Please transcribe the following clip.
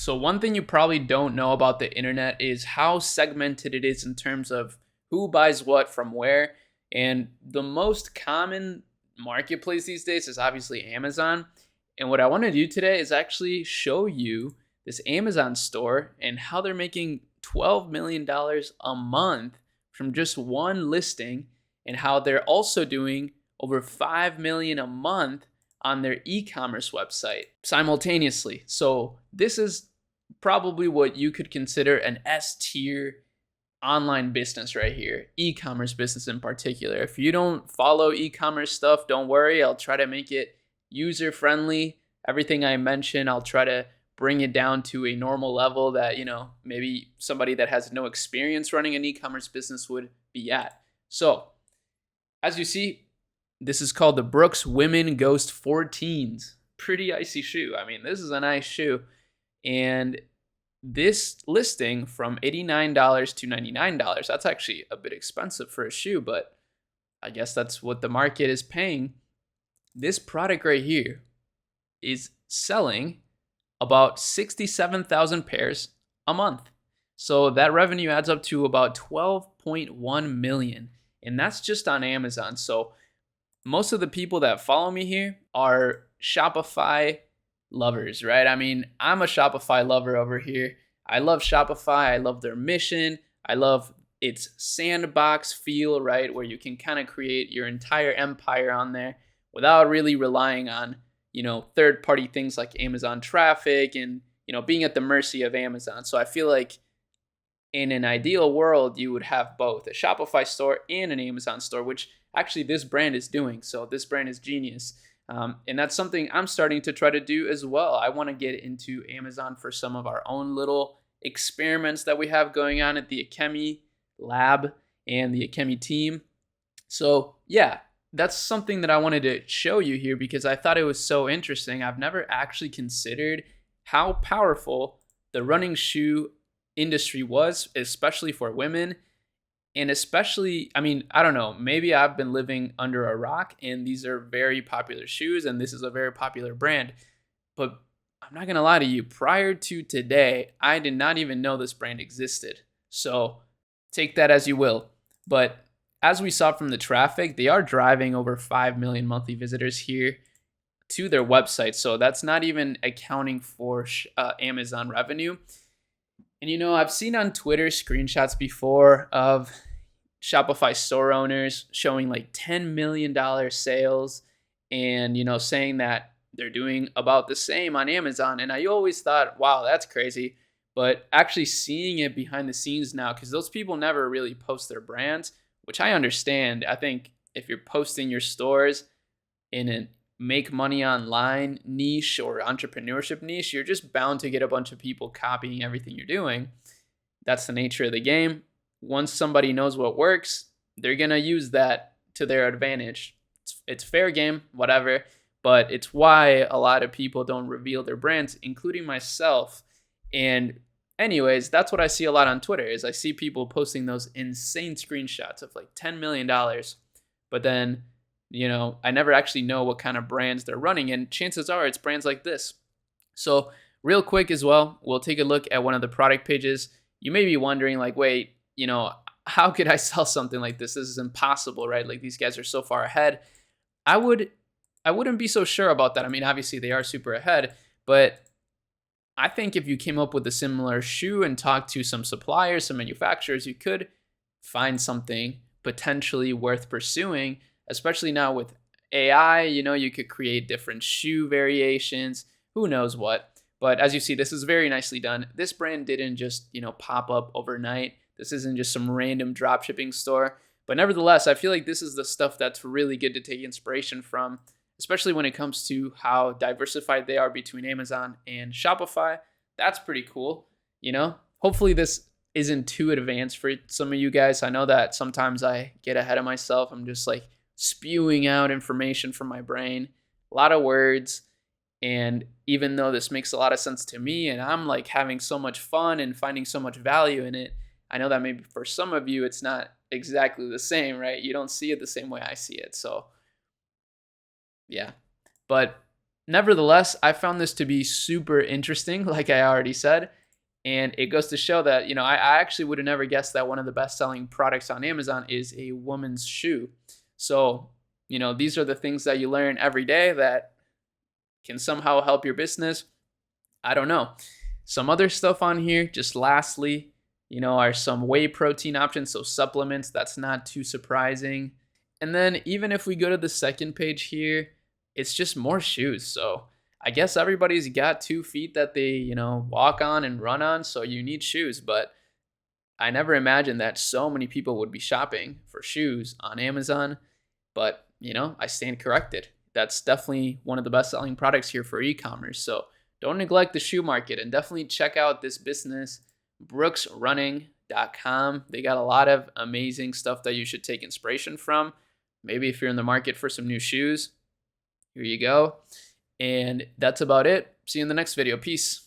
So one thing you probably don't know about the internet is how segmented it is in terms of who buys what from where. And the most common marketplace these days is obviously Amazon. And what I want to do today is actually show you this Amazon store and how they're making $12 million a month from just one listing, and how they're also doing over 5 million a month on their e-commerce website simultaneously. So this is probably what you could consider an S tier online business right here, e-commerce business in particular. If you don't follow e-commerce stuff, don't worry. I'll try to make it user friendly. Everything I mention, I'll try to bring it down to a normal level that, maybe somebody that has no experience running an e-commerce business would be at. So, as you see, this is called the Brooks Women Ghost 14s. Pretty icy shoe. I mean, this is a nice shoe. And this listing from $89 to $99, that's actually a bit expensive for a shoe, but I guess that's what the market is paying. This product right here is selling about 67,000 pairs a month. So that revenue adds up to about 12.1 million. And that's just on Amazon. So most of the people that follow me here are Shopify lovers, right? I mean, I'm a Shopify lover over here. I love Shopify. I love their mission. I love its sandbox feel, right? Where you can kind of create your entire empire on there without really relying on, third-party things like Amazon traffic and, being at the mercy of Amazon. So I feel like in an ideal world, you would have both a Shopify store and an Amazon store, which actually this brand is doing. So this brand is genius. And that's something I'm starting to try to do as well. I want to get into Amazon for some of our own little experiments that we have going on at the Akemi lab and the Akemi team. So yeah, that's something that I wanted to show you here because I thought it was so interesting. I've never actually considered how powerful the running shoe industry was, especially for women. And especially, I mean, I don't know, maybe I've been living under a rock and these are very popular shoes and this is a very popular brand. But I'm not going to lie to you, prior to today, I did not even know this brand existed. So take that as you will. But as we saw from the traffic, they are driving over 5 million monthly visitors here to their website. So that's not even accounting for Amazon revenue. And I've seen on Twitter screenshots before of Shopify store owners showing like $10 million sales and, saying that they're doing about the same on Amazon. And I always thought, wow, that's crazy. But actually seeing it behind the scenes now, because those people never really post their brands, which I understand. I think if you're posting your stores in a make money online niche or entrepreneurship niche, you're just bound to get a bunch of people copying everything you're doing. That's the nature of the game. Once somebody knows what works, they're going to use that to their advantage. It's fair game, whatever, but it's why a lot of people don't reveal their brands, including myself. And anyways, that's what I see a lot on Twitter is I see people posting those insane screenshots of like $10 million, but then I never actually know what kind of brands they're running, and chances are it's brands like this. So real quick as well, we'll take a look at one of the product pages. You may be wondering like, wait, how could I sell something like this? This is impossible, right? Like these guys are so far ahead. I wouldn't be so sure about that. I mean, obviously they are super ahead, but I think if you came up with a similar shoe and talked to some suppliers, some manufacturers, you could find something potentially worth pursuing. Especially now with AI, you could create different shoe variations, who knows what. But as you see, this is very nicely done. This brand didn't just, pop up overnight. This isn't just some random drop shipping store. But nevertheless, I feel like this is the stuff that's really good to take inspiration from, especially when it comes to how diversified they are between Amazon and Shopify. That's pretty cool. Hopefully this isn't too advanced for some of you guys. I know that sometimes I get ahead of myself. I'm just like spewing out information from my brain, a lot of words. And even though this makes a lot of sense to me and I'm like having so much fun and finding so much value in it, I know that maybe for some of you, it's not exactly the same, right? You don't see it the same way I see it. So yeah, but Nevertheless, I found this to be super interesting, like I already said. And it goes to show that, I actually would have never guessed that one of the best selling products on Amazon is a woman's shoe. So, these are the things that you learn every day that can somehow help your business. I don't know. Some other stuff on here, just lastly, are some whey protein options, so supplements. That's not too surprising. And then even if we go to the second page here, it's just more shoes. So I guess everybody's got 2 feet that they, walk on and run on. So you need shoes. But I never imagined that so many people would be shopping for shoes on Amazon. But, I stand corrected. That's definitely one of the best selling products here for e-commerce. So don't neglect the shoe market, and definitely check out this business, brooksrunning.com. They got a lot of amazing stuff that you should take inspiration from. Maybe if you're in the market for some new shoes, here you go. And that's about it. See you in the next video. Peace.